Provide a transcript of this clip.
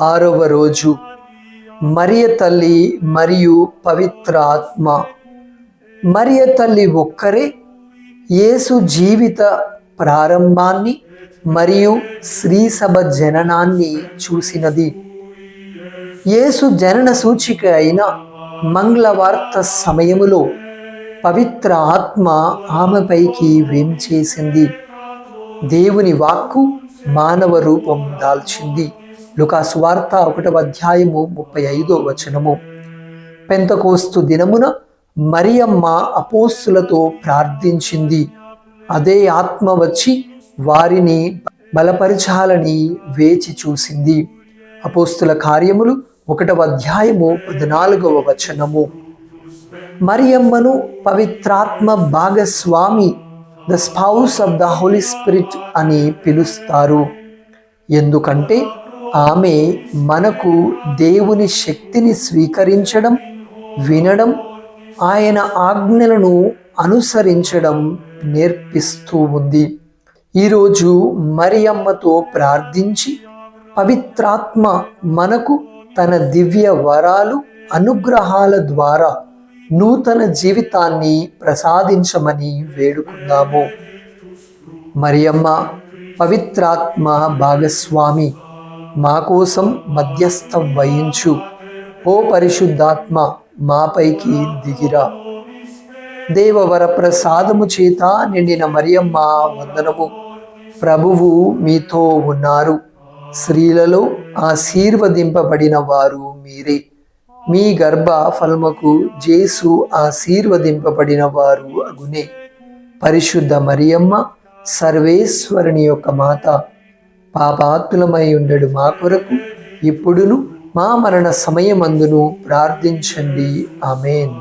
6వ రోజు మరియ తల్లి మరియు పవిత్ర ఆత్మ. మరియ తల్లి ఒక్కరే యేసు జీవిత ప్రారంభాన్ని మరియు శ్రీసభ జననాన్ని చూసినది. యేసు జనన సూచిక అయిన మంగళవార్త సమయములో పవిత్ర ఆత్మ ఆమెపైకి వేంచేసింది. దేవుని వాక్కు మానవ రూపం దాల్చింది. లూకా సువార్త 1వ అధ్యాయము 35వ వచనము. పెంతెకోస్తు దినమున మరియమ్మ అపోస్తులతో ప్రార్థించింది. అదే ఆత్మ వచ్చి వారిని బలపరచాలని వేచి చూసింది. అపోస్తుల కార్యములు 1వ అధ్యాయము 14వ వచనము. మరియమ్మను పవిత్రాత్మ భాగస్వామి, the spouse of the Holy Spirit అని పిలుస్తారు. ఎందుకంటే ఆమె మనకు దేవుని శక్తిని స్వీకరించడం, వినడం, ఆయన ఆజ్ఞలను అనుసరించడం నేర్పిస్తూ ఉంది. ఈరోజు మరియమ్మతో ప్రార్థించి పవిత్రాత్మ మనకు తన దివ్య వరాలు, అనుగ్రహాల ద్వారా నూతన జీవితాన్ని ప్రసాదించమని వేడుకుందాము. మరియమ్మ పవిత్రాత్మ భాగస్వామి, మా కోసం మధ్యస్థం వహించు. ఓ పరిశుద్ధాత్మ, మాపైకి దిగిరా. దేవవర ప్రసాదము చేత నిండిన మరియమ్మ వందనము. ప్రభువు మీతో ఉన్నారు. స్త్రీలలో ఆశీర్వదింపబడిన వారు మీరే. మీ గర్భ ఫలముకు జేసు ఆశీర్వదింపబడిన వారు అగునే. పరిశుద్ధ మరియమ్మ, సర్వేశ్వరుని యొక్క మాత, పాపాత్ములమై ఉండడు మా కొరకు ఇప్పుడును మా మరణ సమయమందును ప్రార్థించండి. ఆమేన్.